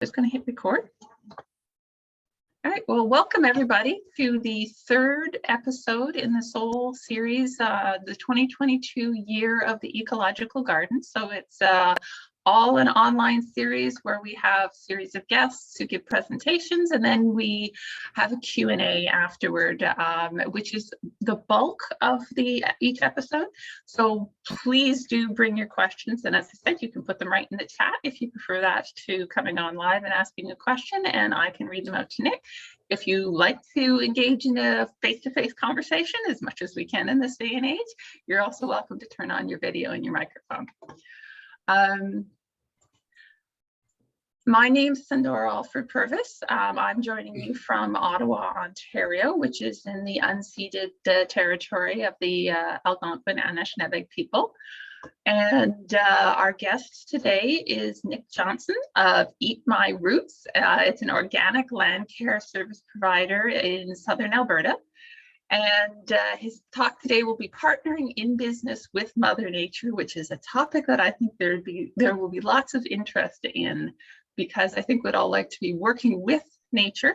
Just going to hit record. All right, well, welcome everybody to the third episode in the Soul series, the 2022 year of the Ecological Garden. So it's all an online series where we have a series of guests who give presentations, and then we have a Q&A afterward, which is the bulk of each episode. So please do bring your questions, and as I said, you can put them right in the chat if you prefer that to coming on live and asking a question, and I can read them out to Nick. If you like to engage in a face-to-face conversation as much as we can in this day and age, you're also welcome to turn on your video and your microphone. My name's Sandora Alfred Purvis. I'm joining you from Ottawa, Ontario, which is in the unceded territory of the Algonquin Anishinaabe people. And our guest today is Nick Johnson of Eat My Roots. It's an organic land care service provider in southern Alberta. And his talk today will be partnering in business with Mother Nature, which is a topic that I think there will be lots of interest in, because I think we'd all like to be working with nature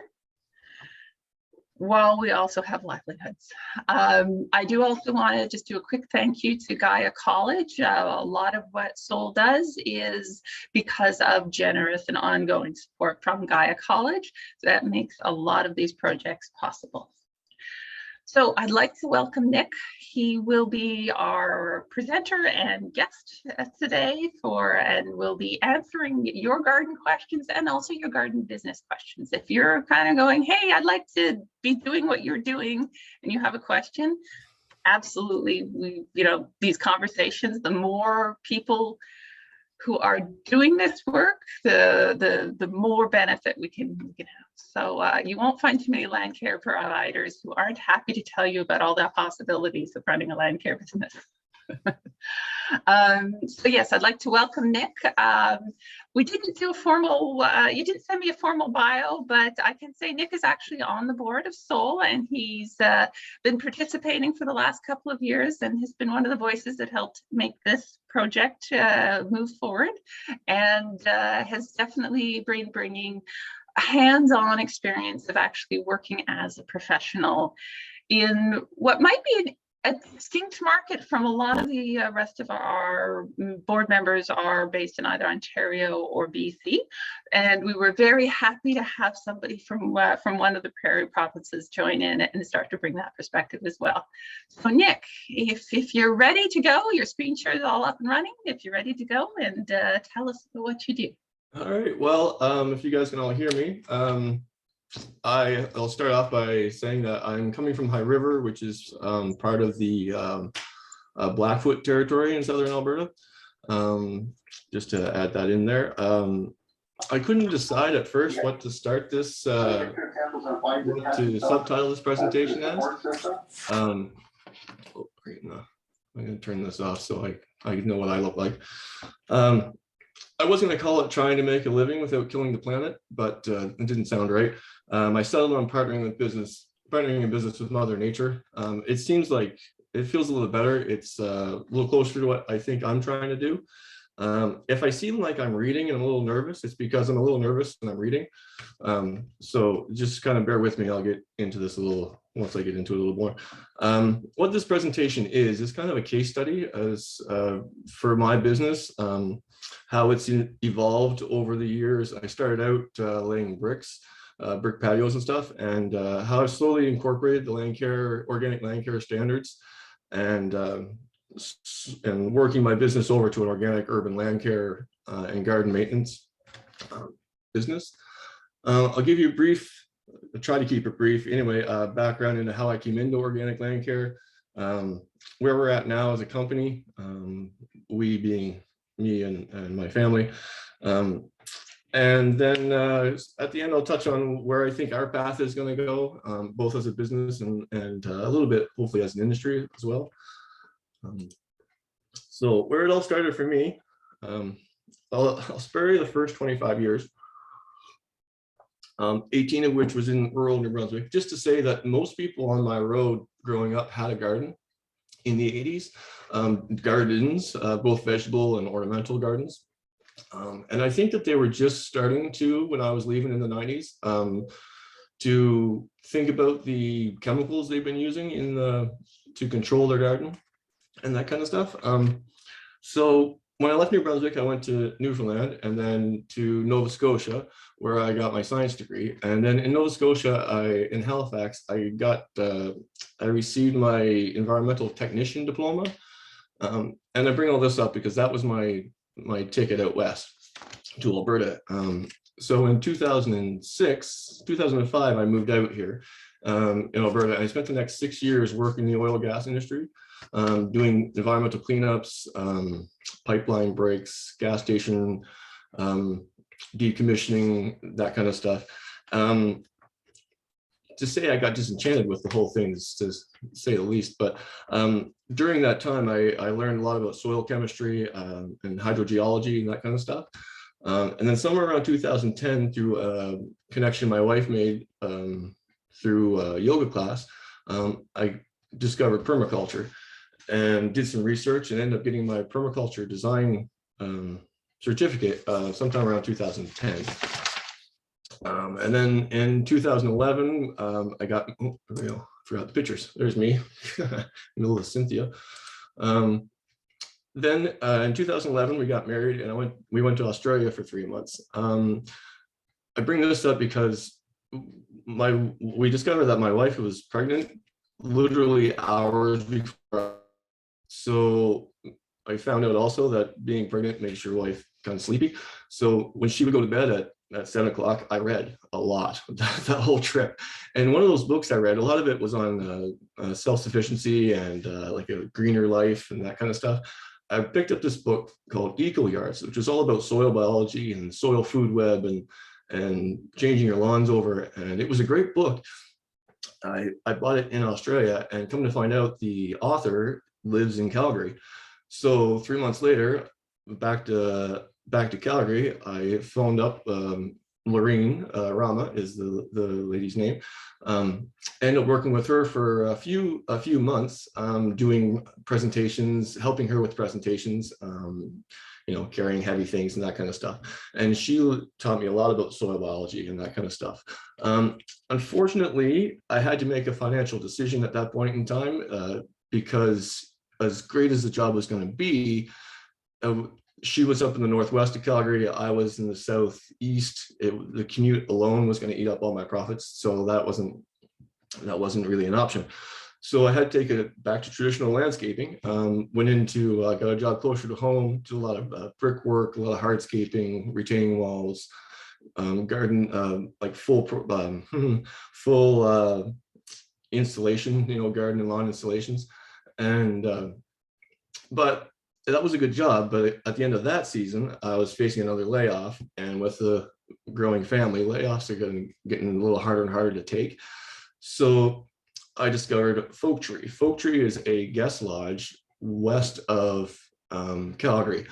while we also have livelihoods. I do also want to just do a quick thank you to Gaia College. A lot of what Soul does is because of generous and ongoing support from Gaia College. So that makes a lot of these projects possible. So I'd like to welcome Nick. He will be our presenter and guest today and will be answering your garden questions and also your garden business questions. If you're kind of going, hey, I'd like to be doing what you're doing and you have a question, absolutely. These conversations, the more people who are doing this work, the more benefit we can have. So you won't find too many land care providers who aren't happy to tell you about all the possibilities of running a land care business. So yes, I'd like to welcome Nick. We didn't do a formal, you didn't send me a formal bio, but I can say Nick is actually on the board of Soul, and he's been participating for the last couple of years and has been one of the voices that helped make this project move forward, and has definitely been bringing hands-on experience of actually working as a professional in what might be a distinct market from a lot of the rest of our board members are based in either Ontario or BC. And we were very happy to have somebody from one of the prairie provinces join in and start to bring that perspective as well. So Nick, if you're ready to go, your screen share is all up and running. If you're ready to go, and tell us what you do. All right, well, if you guys can all hear me, I'll start off by saying that I'm coming from High River, which is part of the Blackfoot territory in southern Alberta. Just to add that in there. I couldn't decide at first what to start this, what to subtitle this presentation as. Oh, great, no. I'm going to turn this off so I know what I look like. I was going to call it trying to make a living without killing the planet, but it didn't sound right. I settled on partnering in business with Mother Nature. It seems like it feels a little better. It's a little closer to what I think I'm trying to do. If I seem like I'm reading and I'm a little nervous, it's because I'm a little nervous when I'm reading. So just kind of bear with me. I'll get into this a little once I get into it a little more. What this presentation is kind of a case study as for my business, how it's evolved over the years. I started out laying bricks, brick patios and stuff, and how I've slowly incorporated the organic land care standards, and working my business over to an organic urban land care and garden maintenance business. I'll give you a brief, I'll try to keep it brief anyway, background into how I came into organic land care, where we're at now as a company, we being me and my family. And then at the end, I'll touch on where I think our path is going to go, both as a business and a little bit, hopefully, as an industry as well. So where it all started for me, I'll spare you the first 25 years, 18 of which was in rural New Brunswick, just to say that most people on my road growing up had a garden in the 80s, gardens, both vegetable and ornamental gardens. And I think that they were just starting to, when I was leaving in the 90s, to think about the chemicals they've been using to control their garden and that kind of stuff. So when I left New Brunswick, I went to Newfoundland and then to Nova Scotia, where I got my science degree. And then in Nova Scotia, in Halifax, I received my environmental technician diploma. And I bring all this up because that was my ticket out west to Alberta. So in 2006, 2005, I moved out here in Alberta. And I spent the next 6 years working in the oil and gas industry, doing environmental cleanups, pipeline breaks, gas station decommissioning, that kind of stuff. To say I got disenchanted with the whole thing is to say the least, but during that time, I learned a lot about soil chemistry and hydrogeology and that kind of stuff. And then somewhere around 2010, through a connection my wife made through a yoga class, I discovered permaculture and did some research and ended up getting my permaculture design certificate sometime around 2010. And then in 2011, I got, forgot the pictures. There's me, in the middle of Cynthia. Then in 2011, we got married and we went to Australia for 3 months. I bring this up because we discovered that my wife was pregnant literally hours before. So I found out also that being pregnant makes your wife kind of sleepy. So when she would go to bed at 7 o'clock, I read a lot that whole trip. And one of those books I read, a lot of it was on self-sufficiency and like a greener life and that kind of stuff. I picked up this book called Ecological, which is all about soil biology and soil food web and changing your lawns over. And it was a great book. I bought it in Australia, and come to find out the author lives in Calgary. So 3 months later, back to Calgary, I phoned up Lorraine Rama is the lady's name. Ended up working with her for a few months, doing presentations, helping her with presentations, carrying heavy things and that kind of stuff. And she taught me a lot about soil biology and that kind of stuff. Unfortunately, I had to make a financial decision at that point in time because as great as the job was going to be, she was up in the northwest of Calgary. I was in the southeast. The commute alone was going to eat up all my profits, so that wasn't really an option. So I had to take it back to traditional landscaping. Went into got a job closer to home, did a lot of brickwork, a lot of hardscaping, retaining walls, garden, like full installation, garden and lawn installations, and but that was a good job. But at the end of that season, I was facing another layoff, and with a growing family, layoffs are getting a little harder and harder to take. So I discovered Folk Tree. Folk Tree is a guest lodge west of Calgary,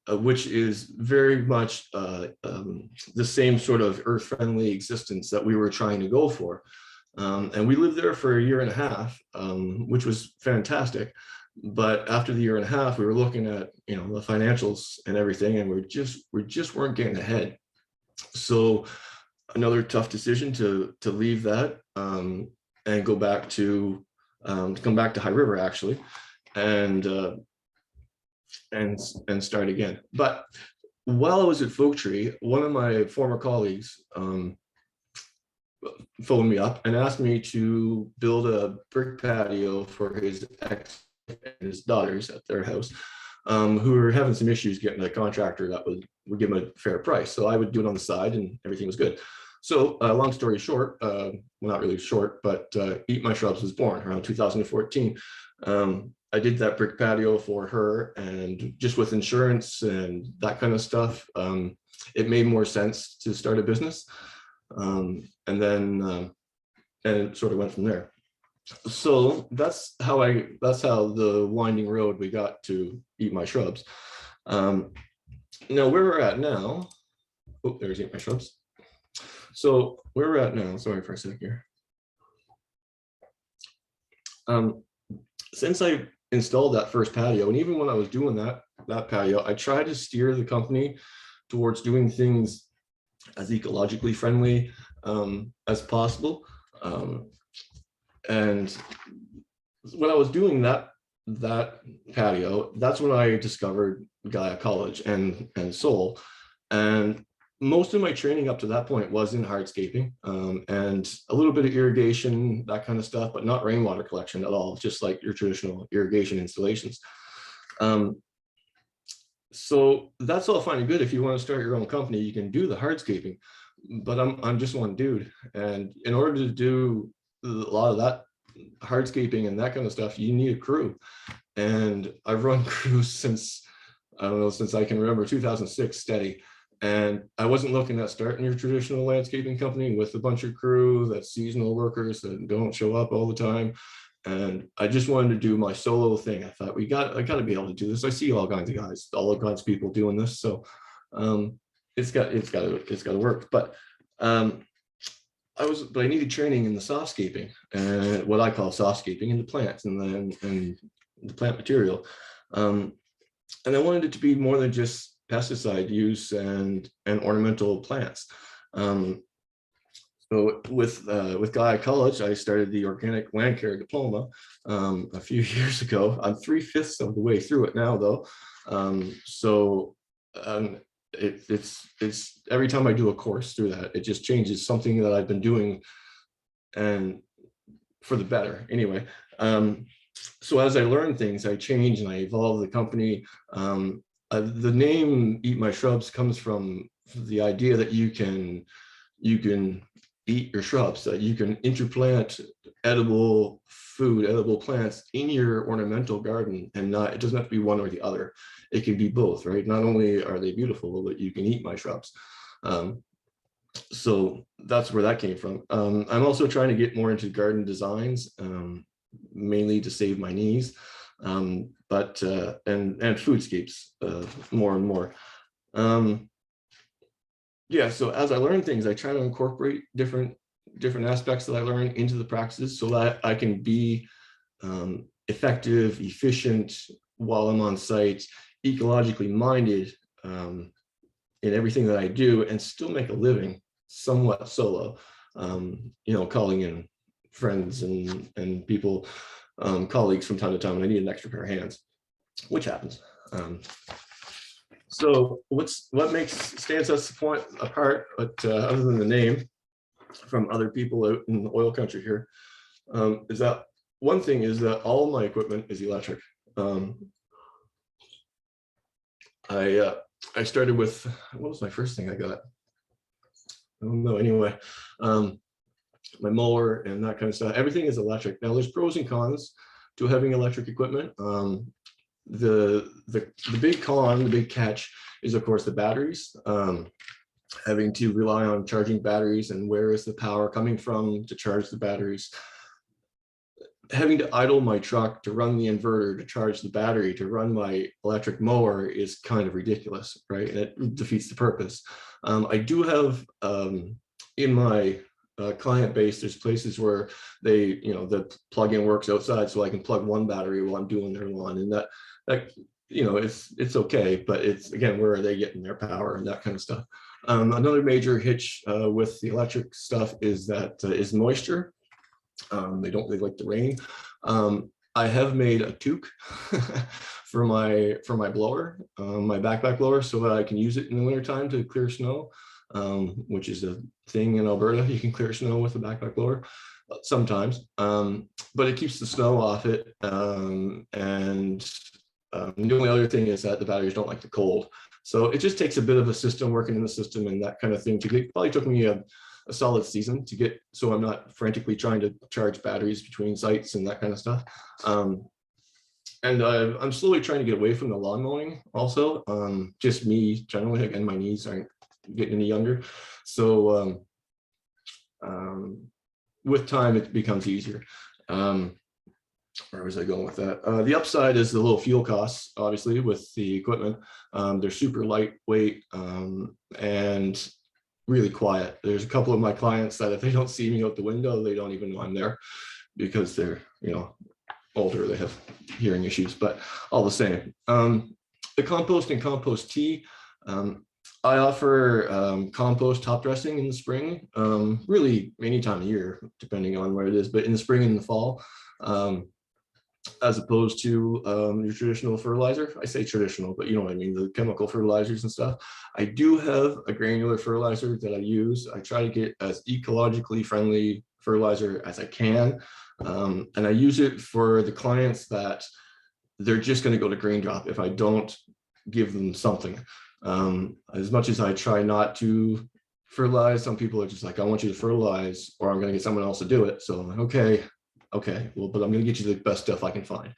which is very much the same sort of earth-friendly existence that we were trying to go for. And we lived there for a year and a half, which was fantastic. But after the year and a half, we were looking at the financials and everything, and we just weren't getting ahead. So another tough decision to leave that and go back to come back to High River actually, and start again. But while I was at Folk Tree, one of my former colleagues phoned me up and asked me to build a brick patio for his ex and his daughters at their house, who were having some issues getting a contractor that would give them a fair price. So I would do it on the side and everything was good. So long story short, well, not really short, but Eat My Shrubs was born around 2014. I did that brick patio for her, and just with insurance and that kind of stuff, it made more sense to start a business. And it sort of went from there. So that's how the winding road we got to Eat My Shrubs. Now where we're at now, oh, there's Eat My Shrubs. So where we're at now, sorry for a sec here. Since I installed that first patio. And even when I was doing that patio, I tried to steer the company towards doing things as ecologically friendly as possible. And when I was doing that patio, that's when I discovered Gaia College and Soul. And most of my training up to that point was in hardscaping and a little bit of irrigation, that kind of stuff, but not rainwater collection at all, just like your traditional irrigation installations. So that's all fine and good. If you want to start your own company, you can do the hardscaping, but I'm just one dude. And in order to do a lot of that hardscaping and that kind of stuff, you need a crew. And I've run crews since, I don't know, since I can remember, 2006 steady. And I wasn't looking at starting your traditional landscaping company with a bunch of crew that's seasonal workers that don't show up all the time. And I just wanted to do my solo thing. I thought I got to be able to do this. I see all kinds of guys, all kinds of people doing this. So it's got to work. But I needed training in the softscaping and what I call softscaping in the plants and the plant material. And I wanted it to be more than just pesticide use and ornamental plants. So with Gaia College, I started the organic land care diploma a few years ago. I'm 3/5 of the way through it now, though. It's every time I do a course through that, it just changes something that I've been doing, and for the better anyway. So as I learn things, I change and I evolve the company. The name Eat My Shrubs comes from the idea that you can eat your shrubs, that you can interplant edible food, edible plants in your ornamental garden, and it doesn't have to be one or the other. It can be both, right? Not only are they beautiful, but you can eat my shrubs. So that's where that came from. I'm also trying to get more into garden designs, mainly to save my knees, and foodscapes more and more. Yeah, so as I learn things, I try to incorporate different aspects that I learn into the practices so that I can be effective, efficient while I'm on site, ecologically minded in everything that I do, and still make a living somewhat solo. Calling in friends and people, colleagues from time to time when I need an extra pair of hands, which happens. So what stands us apart, but other than the name, from other people out in the oil country here, is that one thing is that all my equipment is electric. I started with, what was my first thing I got? I don't know. Anyway, my mower and that kind of stuff. Everything is electric. Now there's pros and cons to having electric equipment. The big con, the big catch is of course the batteries. Having to rely on charging batteries, and where is the power coming from to charge the batteries? Having to idle my truck to run the inverter to charge the battery to run my electric mower is kind of ridiculous, right? And it defeats the purpose. I do have in my client base, there's places where the plug-in works outside, so I can plug one battery while I'm doing their lawn, and that it's okay, but it's, again, where are they getting their power and that kind of stuff. Another major hitch with the electric stuff is moisture. They don't really like the rain. I have made a toque for my blower, my backpack blower, so that I can use it in the wintertime to clear snow, which is a thing in Alberta. You can clear snow with a backpack blower sometimes, but it keeps the snow off it. The only other thing is that the batteries don't like the cold. So it just takes a bit of a system, working in the system and that kind of thing to get. Probably took me a solid season to get, so I'm not frantically trying to charge batteries between sites and that kind of stuff. And I'm slowly trying to get away from the lawn mowing also. Just me generally, again, my knees aren't getting any younger. So with time, it becomes easier. Where was I going with that? The upside is the low fuel costs, obviously, with the equipment. They're super lightweight and really quiet. There's a couple of my clients that if they don't see me out the window, they don't even know I'm there, because they're, older, they have hearing issues, but all the same. The compost and compost tea. I offer compost top dressing in the spring, really any time of year, depending on where it is, but in the spring and the fall, as opposed to your traditional fertilizer. I say traditional, but you know what I mean, the chemical fertilizers and stuff. I do have a granular fertilizer that I use. I try to get as ecologically friendly fertilizer as I can. And I use it for the clients that they're just going to go to grain drop if I don't give them something. As much as I try not to fertilize, some people are just like, I want you to fertilize or I'm going to get someone else to do it. So I'm like, okay, well, but I'm going to get you the best stuff I can find.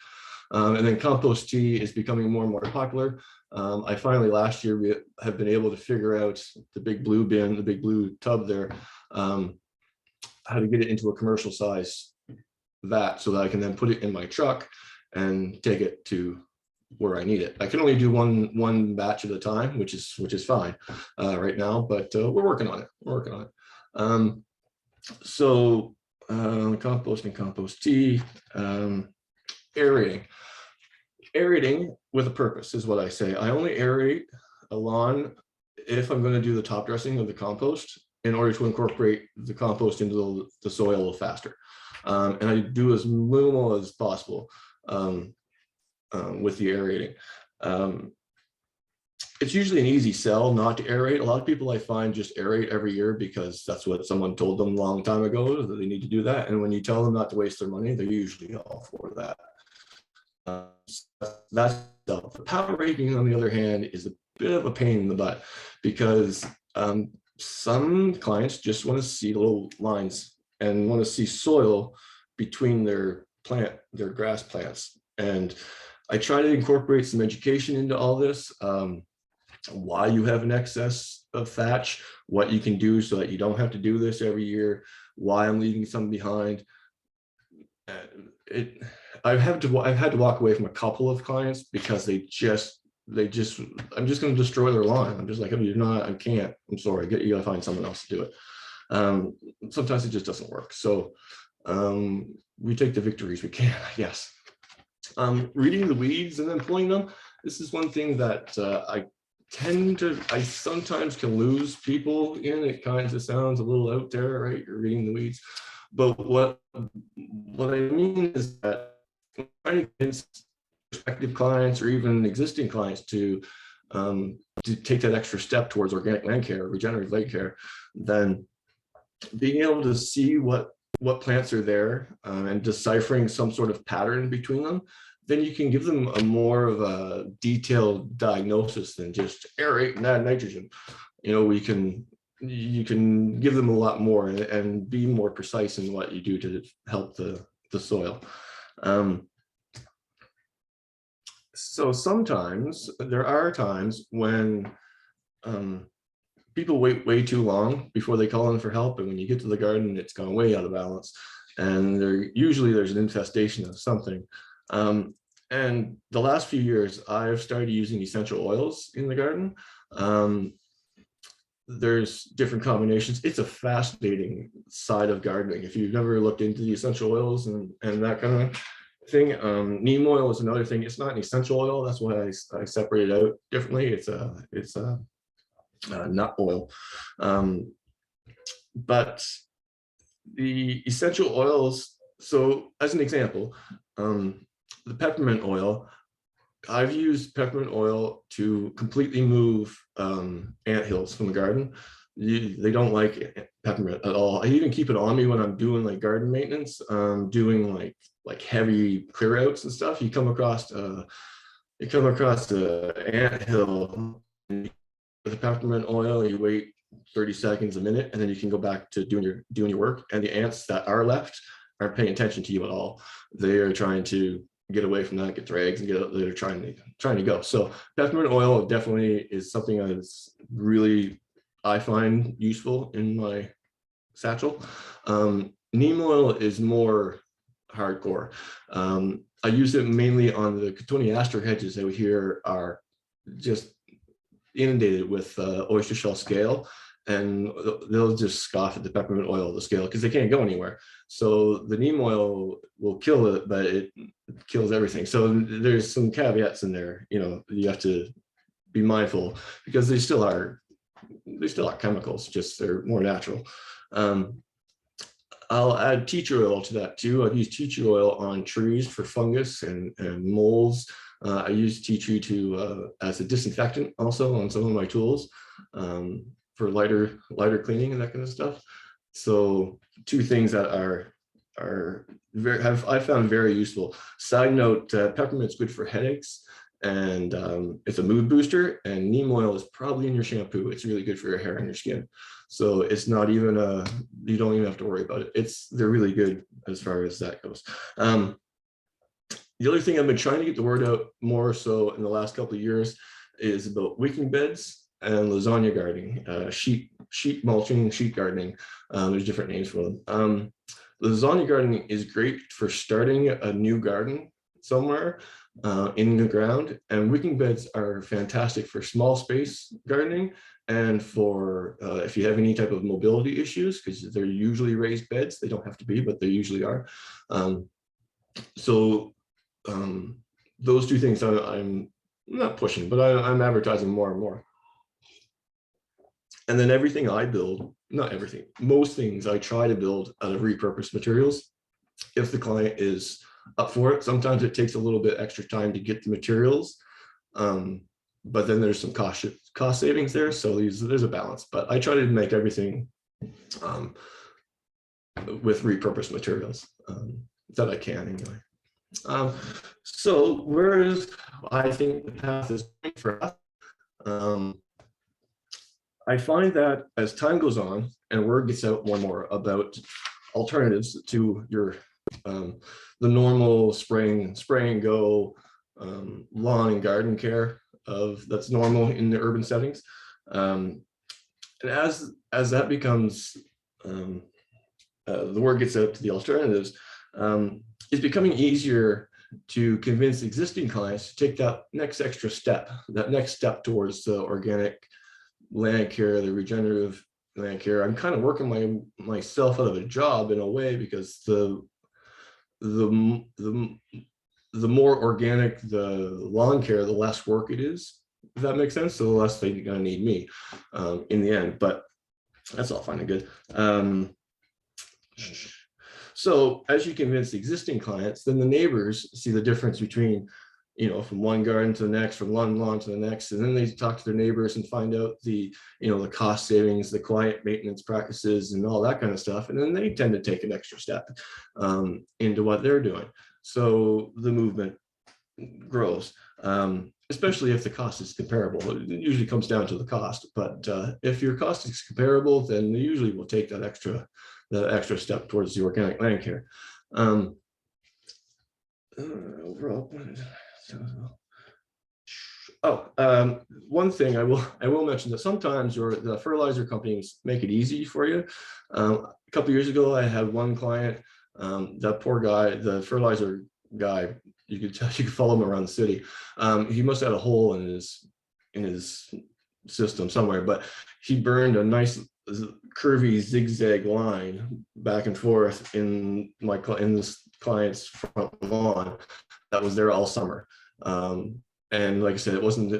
And then compost tea is becoming more and more popular. I finally last year have been able to figure out the big blue bin, the big blue tub there, how to get it into a commercial size vat so that I can then put it in my truck and take it to where I need it. I can only do one batch at a time, which is fine right now, but we're working on it. So compost and compost tea, aerating with a purpose is what I say. I only aerate a lawn if I'm going to do the top dressing of the compost in order to incorporate the compost into the soil a little faster. And I do as minimal as possible with the aerating. It's usually an easy sell not to aerate. A lot of people I find just aerate every year because that's what someone told them a long time ago, that they need to do that. And when you tell them not to waste their money, they're usually all for that. That's stuff. The power raking, on the other hand, is a bit of a pain in the butt because some clients just want to see the little lines and want to see soil between their grass plants. And I try to incorporate some education into all this. Why you have an excess of thatch, what you can do so that you don't have to do this every year, why I'm leaving some behind. I've had to walk away from a couple of clients because I'm just going to destroy their lawn. I'm just like, if you're not, I can't, I'm sorry, you gotta find someone else to do it. Sometimes it just doesn't work. So we take the victories we can, I guess. Reading the weeds and then pulling them. This is one thing that I sometimes can lose people in. It kind of sounds a little out there, right? You're reading the weeds. But what I mean is that I'm trying to convince prospective clients or even existing clients to take that extra step towards organic land care, regenerative land care, then being able to see what plants are there and deciphering some sort of pattern between them, then you can give them a more of a detailed diagnosis than just aerate and add nitrogen. You know, you can give them a lot more and be more precise in what you do to help the soil. So sometimes there are times when people wait way too long before they call in for help, and when you get to the garden, it's gone way out of balance, and there's an infestation of something. And the last few years, I've started using essential oils in the garden. There's different combinations. It's a fascinating side of gardening. If you've never looked into the essential oils and that kind of thing, neem oil is another thing. It's not an essential oil. That's why I separate it out differently. It's a nut oil. But the essential oils, so as an example, the peppermint oil, I've used peppermint oil to completely move anthills from the garden. They don't like peppermint at all. I even keep it on me when I'm doing like garden maintenance, doing like heavy clear outs and stuff. You come across the anthill with the peppermint oil, you wait 30 seconds, a minute, and then you can go back to doing your work. And the ants that are left aren't paying attention to you at all. They are trying to get away from that, get their eggs, and they're trying to go. So peppermint oil definitely is something that's really, I find useful in my satchel. Neem oil is more hardcore. I use it mainly on the cotoneaster hedges out here are just inundated with oyster shell scale, and they'll just scoff at the peppermint oil, the scale, because they can't go anywhere. So the neem oil will kill it, but it kills everything. So there's some caveats in there. You have to be mindful, because they still are chemicals, just they're more natural. I'll add tea tree oil to that too. I've used tea tree oil on trees for fungus and molds. I use tea tree as a disinfectant also on some of my tools, for lighter cleaning and that kind of stuff. So 2 things that I found very useful. Side note, peppermint's good for headaches, and it's a mood booster, and neem oil is probably in your shampoo. It's really good for your hair and your skin. So it's not even you don't even have to worry about it. They're really good as far as that goes. The other thing I've been trying to get the word out more so in the last couple of years is about wicking beds and lasagna gardening, sheet mulching, sheet gardening. There's different names for them. Lasagna gardening is great for starting a new garden somewhere in the ground, and wicking beds are fantastic for small space gardening and for if you have any type of mobility issues, because they're usually raised beds. They don't have to be, but they usually are. Those 2 things I'm not pushing, but I'm advertising more and more. And then everything I build, not everything, most things I try to build out of repurposed materials. If the client is up for it, sometimes it takes a little bit extra time to get the materials, but then there's some cost savings there. So there's a balance, but I try to make everything with repurposed materials that I can anyway. So whereas I think the path is going for us, I find that as time goes on and word gets out more and more about alternatives to your the normal spray and go lawn and garden care that's normal in the urban settings, and as that becomes the word gets out to the alternatives, it's becoming easier to convince existing clients to take that next extra step, towards the organic land care, the regenerative land care. I'm kind of working myself out of a job in a way, because the more organic the lawn care, the less work it is, if that makes sense. So the less they're gonna need me in the end, but that's all fine and good. So as you convince the existing clients, then the neighbors see the difference between, from one garden to the next, from one lawn to the next, and then they talk to their neighbors and find out the cost savings, the client maintenance practices, and all that kind of stuff. And then they tend to take an extra step into what they're doing. So the movement grows, especially if the cost is comparable. It usually comes down to the cost, but if your cost is comparable, then they usually will take that extra step towards the organic land care. Overall. One thing I will mention, that sometimes the fertilizer companies make it easy for you. A couple of years ago, I had one client, that poor guy, the fertilizer guy, you could follow him around the city. He must have had a hole in his system somewhere, but he burned a nice curvy zigzag line back and forth in this client's front lawn that was there all summer. And like I said, that wasn't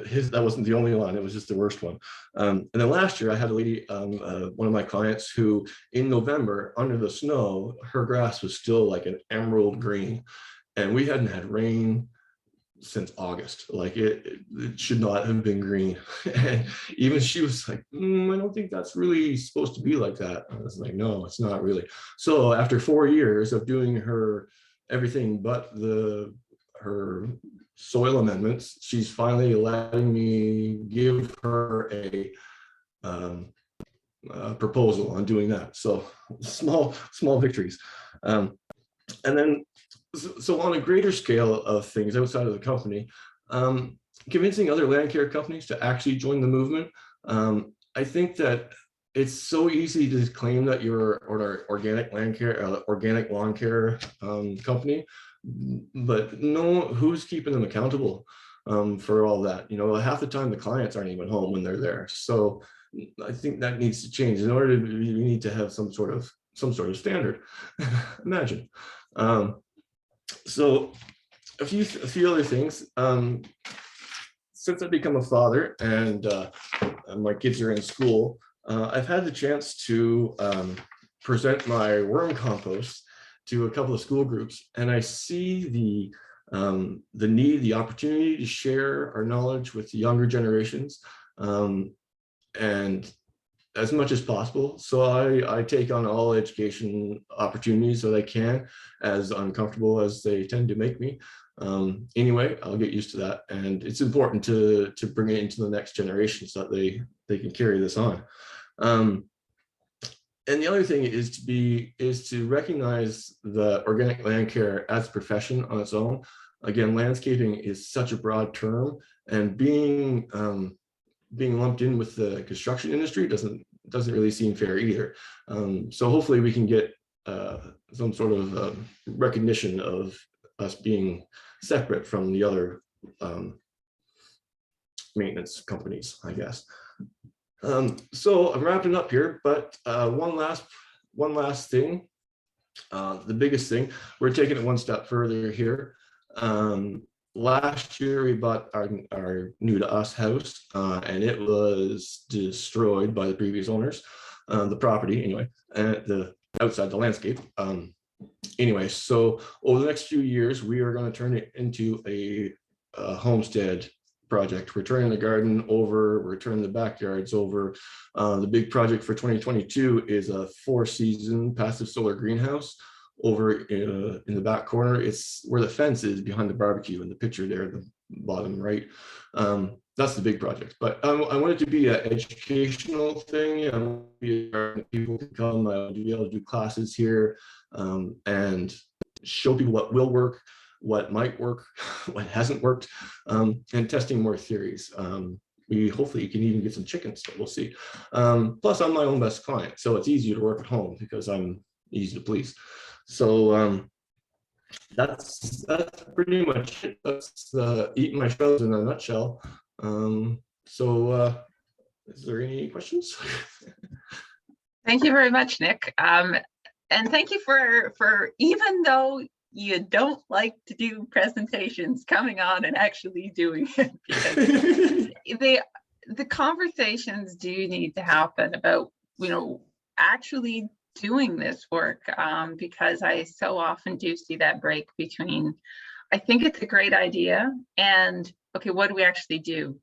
the only line, it was just the worst one. And then last year I had a lady, one of my clients, who in November under the snow, her grass was still like an emerald green, and we hadn't had rain since August. Like it should not have been green. And even she was like, I don't think that's really supposed to be like that. I was like, no, it's not really. So after 4 years of doing her everything but her soil amendments, she's finally letting me give her a proposal on doing that. So small victories. And then, so on a greater scale of things outside of the company, convincing other land care companies to actually join the movement. I think that it's so easy to claim that you're an organic land care, organic lawn care company, but no, who's keeping them accountable for all that? Half the time the clients aren't even home when they're there. So I think that needs to change. In order to, we need to have some sort of standard. Imagine. So a few other things. Since I've become a father and my kids are in school, I've had the chance to present my worm compost to a couple of school groups, and I see the need, the opportunity to share our knowledge with the younger generations, and as much as possible. So I take on all education opportunities that I can, as uncomfortable as they tend to make me. Anyway, I'll get used to that, and it's important to bring it into the next generation so that they can carry this on. And the other thing is to recognize the organic land care as a profession on its own. Again, landscaping is such a broad term, and being lumped in with the construction industry doesn't really seem fair either. So hopefully we can get some sort of recognition of us being separate from the other maintenance companies, I guess. So I'm wrapping up here, but one last thing, the biggest thing, we're taking it one step further here. Last year we bought our new to us house, and it was destroyed by the previous owners, the property anyway, and the outside the landscape. Anyway, so over the next few years, we are going to turn it into a homestead project. We're turning the garden over, we're turning the backyards over. The big project for 2022 is a 4-season passive solar greenhouse over in the back corner. It's where the fence is behind the barbecue in the picture there at the bottom right. That's the big project, but I want it to be an educational thing. I want people to come, to be able to do classes here, and show people what will work, what might work, what hasn't worked, and testing more theories. We hopefully can even get some chickens, but we'll see. Plus, I'm my own best client, so it's easier to work at home because I'm easy to please. So that's pretty much it. That's eating my shells in a nutshell. Is there any questions? Thank you very much, Nick. And thank you for even though you don't like to do presentations, coming on and actually doing it, because the conversations do need to happen about, actually doing this work, because I so often do see that break between, I think it's a great idea, and okay, what do we actually do?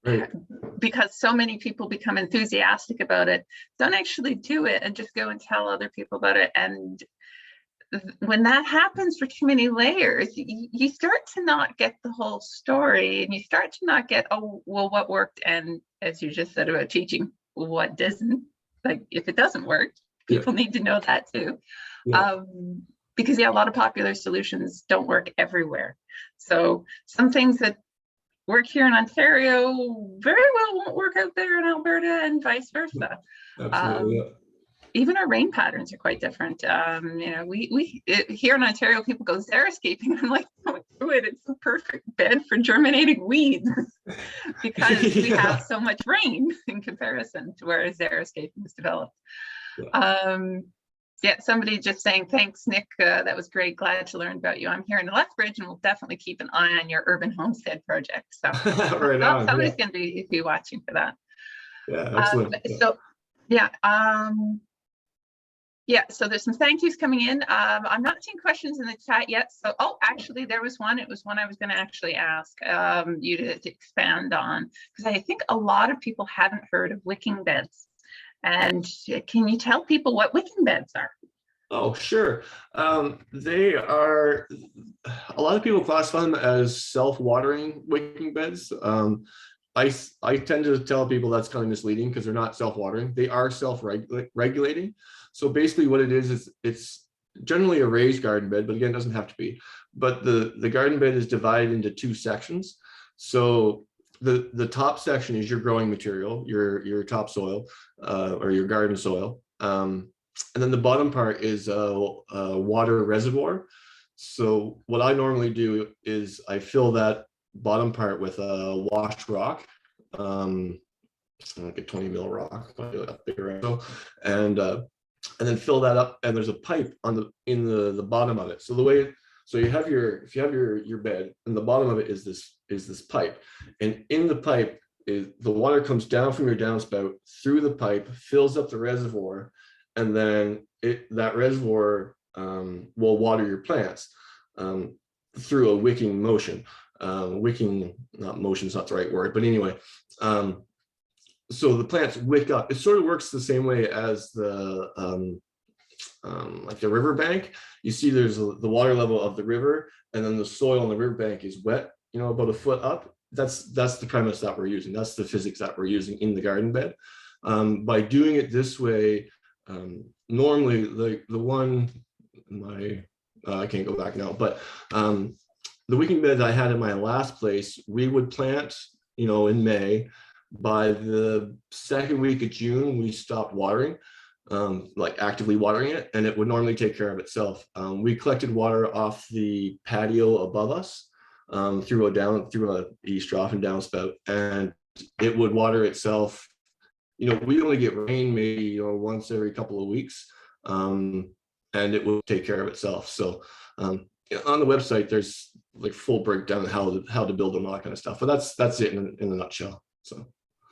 Right. Because so many people become enthusiastic about it, don't actually do it, and just go and tell other people about it. And when that happens for too many layers, you start to not get the whole story, and you start to not get, oh, well, what worked, and as you just said about teaching, what doesn't. Like, if it doesn't work, people need to know that too. Because a lot of popular solutions don't work everywhere. So some things that work here in Ontario very well won't work out there in Alberta, and vice versa. Absolutely. Even our rain patterns are quite different. We here in Ontario, people go xeriscaping. I'm like, don't do it. It's the perfect bed for germinating weeds because we have so much rain in comparison to where xeriscaping is developed. Somebody just saying, thanks, Nick. That was great. Glad to learn about you. I'm here in Lethbridge, and we'll definitely keep an eye on your urban homestead project. So somebody's going to be watching for that. Yeah, excellent. So there's some thank yous coming in. I'm not seeing questions in the chat yet. So, actually, there was one. It was one I was going to actually ask you to expand on, because I think a lot of people haven't heard of wicking beds. And can you tell people what wicking beds are? Oh, sure. They are, a lot of people classify them as self-watering wicking beds. I tend to tell people that's kind of misleading because they're not self-watering. They are self-regulating. So basically what it is it's generally a raised garden bed, but again, it doesn't have to be. But the garden bed is divided into 2 sections. So the top section is your growing material, your topsoil, or your garden soil. And then the bottom part is a water reservoir. So what I normally do is I fill that bottom part with a washed rock, like a 20 mil rock, up there. So, and then fill that up, and there's a pipe on the bottom of it. So the way, so you have if you have your bed, and the bottom of it is this pipe, and in the pipe is the water comes down from your downspout through the pipe, fills up the reservoir, and then that reservoir will water your plants through a wicking motion. Wicking, not motion's not the right word, but anyway. So the plants wick up. It sort of works the same way as the like the riverbank. You see, there's the water level of the river, and then the soil on the riverbank is wet, about a foot up. That's the premise that we're using. That's the physics that we're using in the garden bed. By doing it this way, normally the one I can't go back now, but the wicking bed I had in my last place, we would plant, in May. By the second week of June, we stopped watering, like actively watering it, and it would normally take care of itself. We collected water off the patio above us through a east trough and downspout, and it would water itself. We only get rain maybe once every couple of weeks, and it will take care of itself. So on the website, there's like full breakdown of how to build them, all that kind of stuff. But that's it in a nutshell. So.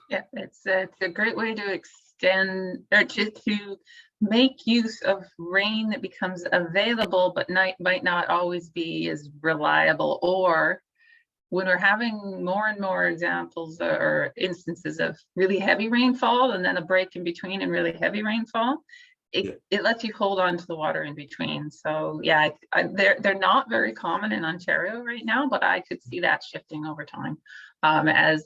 Yeah, it's a great way to extend or to make use of rain that becomes available, but might not always be as reliable. Or when we're having more and more examples or instances of really heavy rainfall and then a break in between and really heavy rainfall, it lets you hold on to the water in between. So yeah, they're not very common in Ontario right now, but I could see that shifting over time as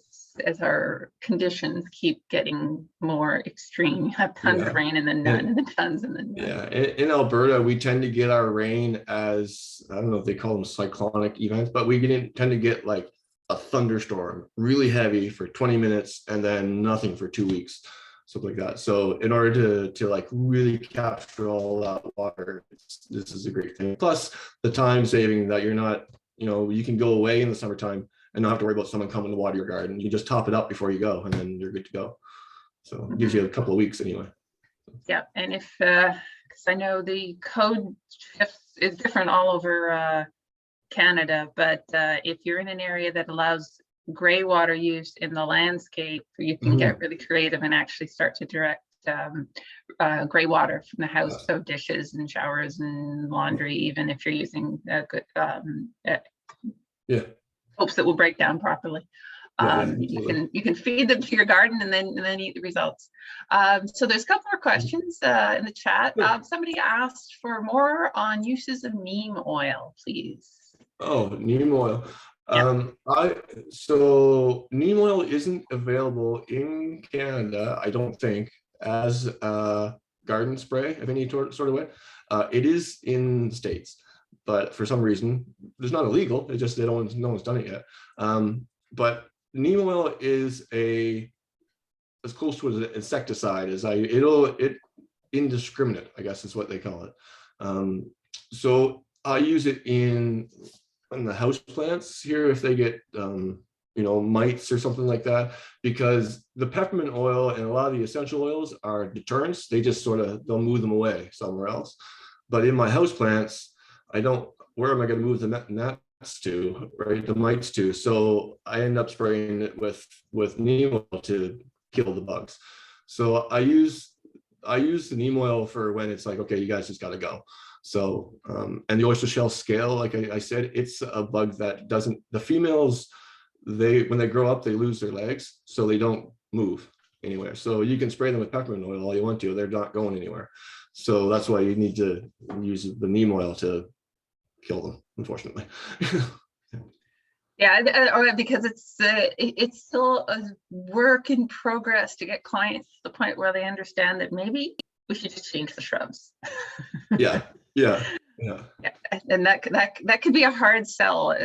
our conditions keep getting more extreme. You have tons of rain and then none, and then tons and then none. Yeah, in Alberta, we tend to get our rain as, I don't know if they call them cyclonic events, but we tend to get like a thunderstorm, really heavy for 20 minutes and then nothing for 2 weeks, something like that. So in order to like really capture all that water, this is a great thing. Plus the time saving that you're not, you can go away in the summertime and not have to worry about someone coming to water your garden. You just top it up before you go, and then you're good to go. So it gives you a couple of weeks anyway. Yeah, and if, because I know the code is different all over Canada, but if you're in an area that allows gray water use in the landscape, you can get really creative and actually start to direct gray water from the house, so dishes and showers and laundry, even if you're using good hopes that will break down properly. You can feed them to your garden and then eat the results. So there's a couple more questions in the chat. Somebody asked for more on uses of neem oil, please. Oh, neem oil. So neem oil isn't available in Canada, I don't think, as a garden spray of any sort of way. It is in the States, but for some reason it's not illegal. It's just no one's done it yet. But neem oil is as close to an insecticide as it indiscriminate, I guess is what they call it. So I use it in the house plants here if they get mites or something like that, because the peppermint oil and a lot of the essential oils are deterrents. They just they'll move them away somewhere else. But in my house plants, where am I going to move the gnats to, right? The mites to. So I end up spraying it with neem oil to kill the bugs. So I use the neem oil for when it's like, okay, you guys just got to go. So, and the oyster shell scale, like I said, it's a bug that the females, when they grow up, they lose their legs, so they don't move anywhere. So you can spray them with peppermint oil all you want to, they're not going anywhere. So that's why you need to use the neem oil to kill them, unfortunately. Yeah, because it's still a work in progress to get clients to the point where they understand that maybe we should just change the shrubs. Yeah. And that could be a hard sell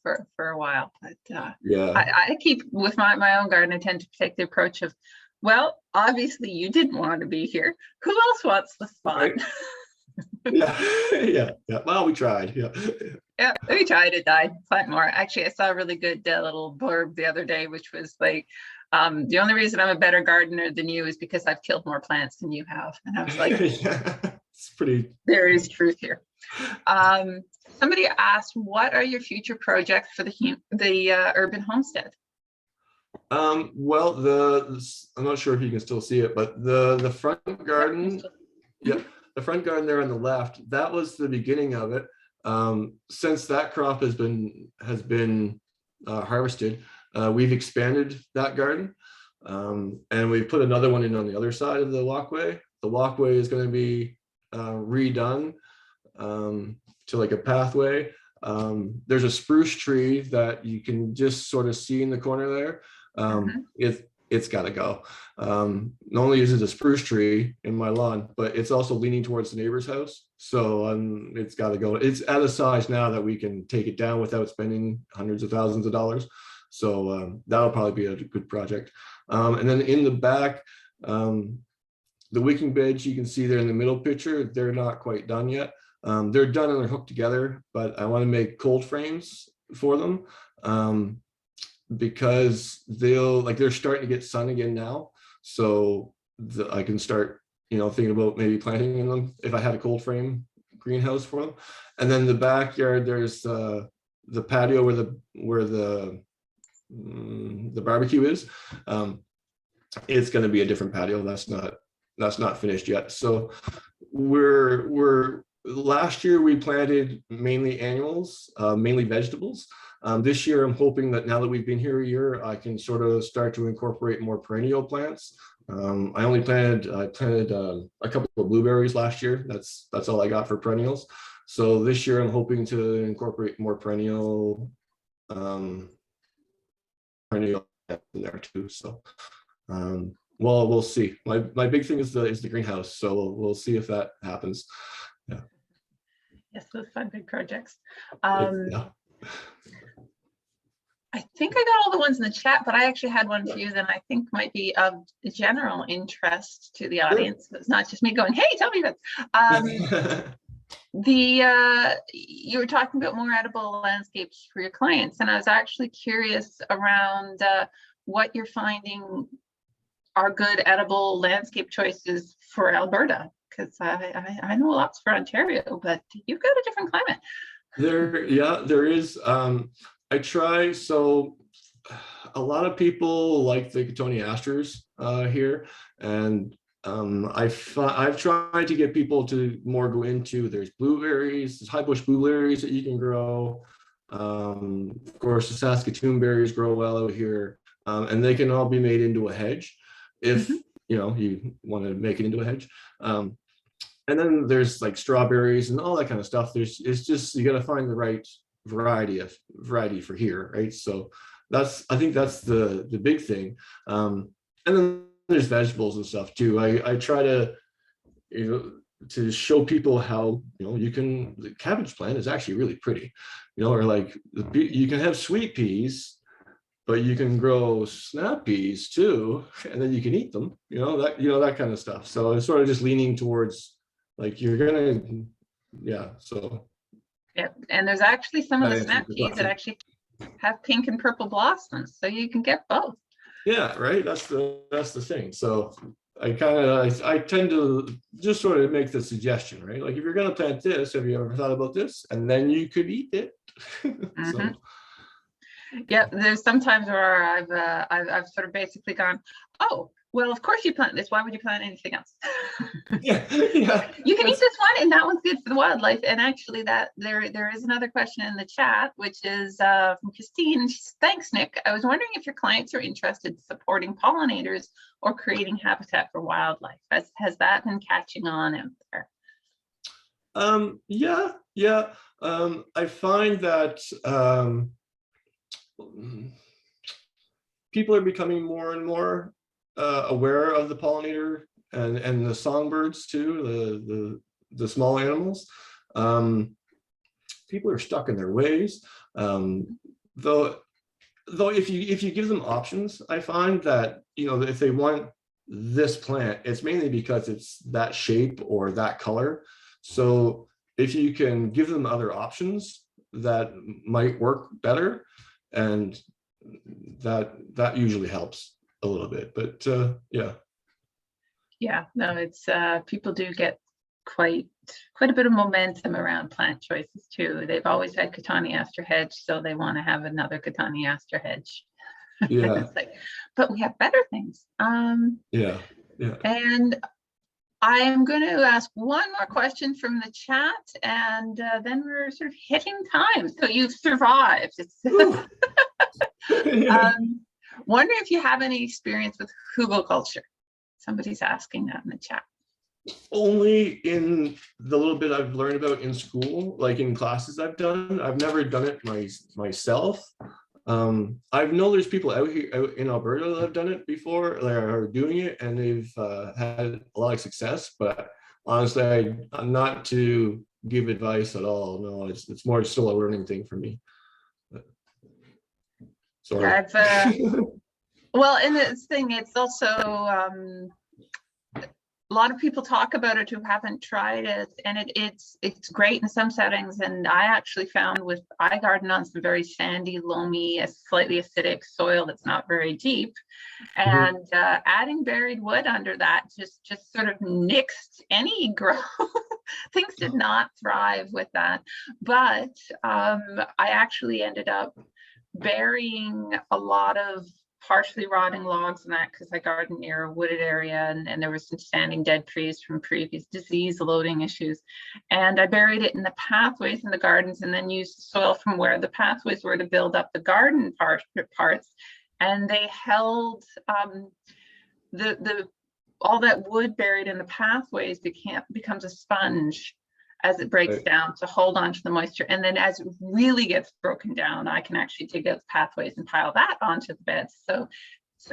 for a while. But I keep with my own garden. I tend to take the approach of, well, obviously you didn't want to be here. Who else wants the spot? Right. Yeah. Well, we tried. Yeah, we tried. It died. Plant more. Actually, I saw a really good little blurb the other day, which was like, The only reason I'm a better gardener than you is because I've killed more plants than you have. And I was like, Yeah, it's pretty. there is truth here. Somebody asked, what are your future projects for the urban homestead? Well, I'm not sure if you can still see it, but the front garden, yeah, the front garden there on the left, that was the beginning of it. Since that crop has been harvested, we've expanded that garden, and we put another one in on the other side of the walkway. The walkway is going to be redone to like a pathway. There's a spruce tree that you can just sort of see in the corner there. It's got to go. Not only is it a spruce tree in my lawn, but it's also leaning towards the neighbor's house. So it's got to go. It's at a size now that we can take it down without spending hundreds of thousands of dollars. So that'll probably be a good project. And then in the back, the wicking beds you can see there in the middle picture, they're not quite done yet. They're done and they're hooked together, but I want to make cold frames for them. Because they're starting to get sun again now, so I can start thinking about maybe planting in them if I had a cold frame greenhouse for them. And then the backyard, there's the patio where the barbecue is. It's going to be a different patio. That's not finished yet. So last year we planted mainly annuals, mainly vegetables. This year, I'm hoping that now that we've been here a year, I can sort of start to incorporate more perennial plants. I planted a couple of blueberries last year. That's all I got for perennials. So this year, I'm hoping to incorporate more perennial plants in there too. So, well, we'll see. My big thing is the greenhouse. So we'll see if that happens. Yeah. Yes, those fun big projects. Yeah. I think I got all the ones in the chat, but I actually had one for you that I think might be of general interest to the audience. Sure. It's not just me going, hey, tell me about you were talking about more edible landscapes for your clients, and I was actually curious around what you're finding are good edible landscape choices for Alberta, because I know lots for Ontario, but you've got a different climate. There is. I try, so a lot of people like the cotoneasters here, and I've tried to get people to more go into, there's blueberries, there's high bush blueberries that you can grow. Of course, the Saskatoon berries grow well out here, and they can all be made into a hedge if you want to make it into a hedge. And then there's like strawberries and all that kind of stuff. It's just, you got to find the right variety for here, right? So I think that's the big thing. And then there's vegetables and stuff too. I try to to show people how the cabbage plant is actually really pretty, or like you can have sweet peas, but you can grow snap peas too, and then you can eat them, that kind of stuff. So it's sort of just leaning towards like so. Yeah, and there's actually some of the snap peas that actually have pink and purple blossoms, so you can get both. Yeah, right. That's the thing. So I tend to just sort of make the suggestion, right? Like if you're going to plant this, have you ever thought about this? And then you could eat it. So. Yeah, there's sometimes where I've sort of basically gone, oh, well, of course you plant this. Why would you plant anything else? Yeah. You can eat this one, and that one's good for the wildlife. And actually, that there is another question in the chat, which is from Christine. She says, thanks, Nick. I was wondering if your clients are interested in supporting pollinators or creating habitat for wildlife. Has that been catching on out there? Yeah. I find that people are becoming more and more aware of the pollinator and the songbirds too, the small animals. People are stuck in their ways. Though if you give them options, I find that if they want this plant, it's mainly because it's that shape or that color. So if you can give them other options that might work better, and that usually helps. a little bit, but yeah. Yeah, no, it's people do get quite a bit of momentum around plant choices too. They've always had Cotoneaster hedge, so they want to have another Cotoneaster hedge. Yeah. It's like, but we have better things. Yeah. Yeah. And I'm going to ask one more question from the chat, and then we're sort of hitting time. So you've survived. Yeah. Wonder if you have any experience with Hugo culture. Somebody's asking that in the chat. Only in the little bit I've learned about in school, like in classes I've done. I've never done it myself. I know there's people out in Alberta that have done it before, that are doing it, and they've had a lot of success. But honestly, I'm not to give advice at all. No, it's more still a learning thing for me. But, sorry. Yeah, well, and this thing, it's also a lot of people talk about it who haven't tried it, and it's great in some settings. And I actually found I garden on some very sandy, loamy, slightly acidic soil that's not very deep, and adding buried wood under that just sort of nixed any growth. Things did not thrive with that, but I actually ended up burying a lot of partially rotting logs and that, because I garden near a wooded area, and there was some standing dead trees from previous disease loading issues, and I buried it in the pathways in the gardens, and then used the soil from where the pathways were to build up the garden parts, and they held all that wood buried in the pathways becomes a sponge as it breaks down to hold on to the moisture. And then as it really gets broken down, I can actually dig out the pathways and pile that onto the beds. So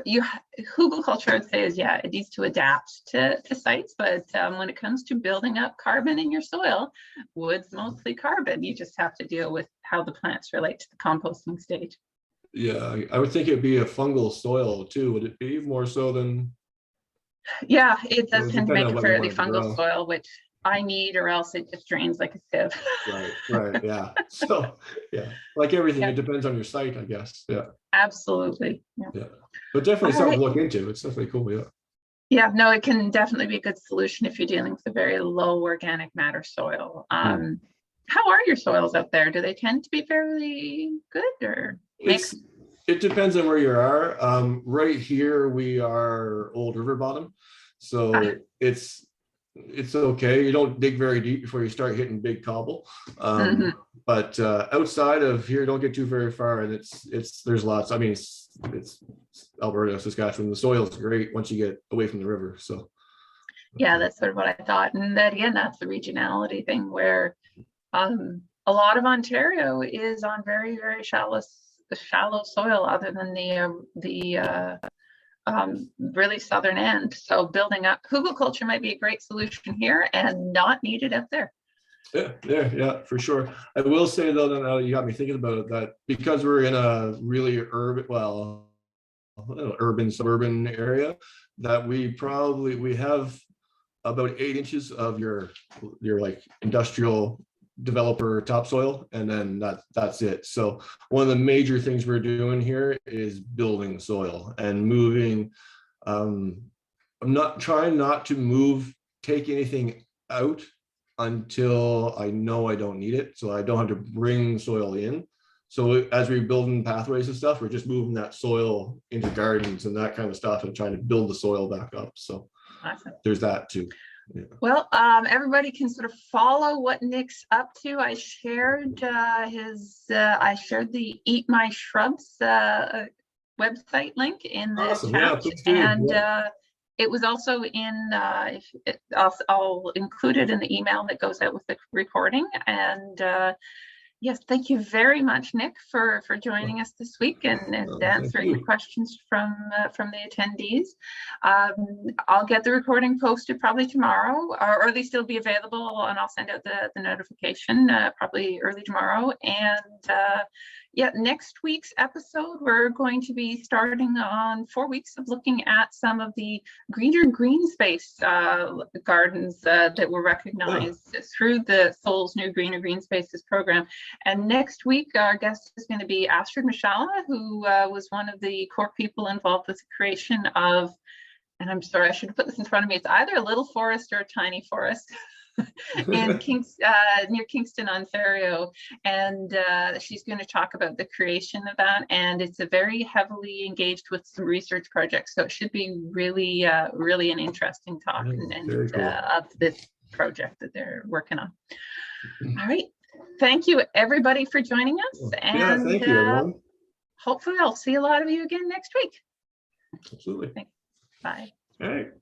Hugo culture, I'd say, is, yeah, it needs to adapt to sites, but when it comes to building up carbon in your soil, wood's mostly carbon. You just have to deal with how the plants relate to the composting stage. Yeah, I would think it'd be a fungal soil too. Would it be more so than? Yeah, it does tend to make a fairly fungal fungal soil, which I need, or else it just drains like a sieve. Right, yeah. So, yeah, like everything, it depends on your site, I guess. Yeah, absolutely. Yeah, but definitely something to look into. It's definitely cool. Yeah. Yeah, no, it can definitely be a good solution if you're dealing with a very low organic matter soil. How are your soils out there? Do they tend to be fairly good, or mixed? It depends on where you are. Right here, we are old river bottom, so it's okay. You don't dig very deep before you start hitting big cobble. But outside of here, don't get too very far, and there's lots. I mean, it's Alberta, Saskatchewan. The soil is great once you get away from the river. So yeah, that's sort of what I thought. And that, again, that's the regionality thing, where a lot of Ontario is on very, very shallow soil, other than the really southern end. So building up Hugo culture might be a great solution here and not needed out there. Yeah, for sure. I will say though, that now you got me thinking about it, that because we're in a really urban suburban area, that we have about 8 inches of your like industrial developer topsoil, and then that's it. So one of the major things we're doing here is building soil and moving. I'm not trying not to take anything out until I know I don't need it, so I don't have to bring soil in. So as we're building pathways and stuff, we're just moving that soil into gardens and that kind of stuff, and trying to build the soil back up. So awesome. There's that too. Yeah. Well, everybody can sort of follow what Nick's up to. I shared the Eat My Shrubs website link in the awesome. chat, and it was also in. I'll include it in the email that goes out with the recording. And yes, thank you very much, Nick, for joining us this week and answering the questions from the attendees. I'll get the recording posted probably tomorrow, or at least it'll be available, and I'll send out the notification probably early tomorrow. And Yeah, next week's episode, we're going to be starting on 4 weeks of looking at some of the greener green space gardens that were recognized through the Sol's new Greener Green Spaces program. And next week, our guest is going to be Astrid Mishala, who was one of the core people involved with the creation of, and I'm sorry, I should have put this in front of me. It's either a little forest or a tiny forest. in near Kingston, Ontario, and she's going to talk about the creation of that. And it's a very heavily engaged with some research projects, so it should be really, really an interesting talk and cool. of this project that they're working on. All right, thank you everybody for joining us, and yeah, thank you, everyone. Hopefully, I'll see a lot of you again next week. Absolutely. Thanks. Bye. All right.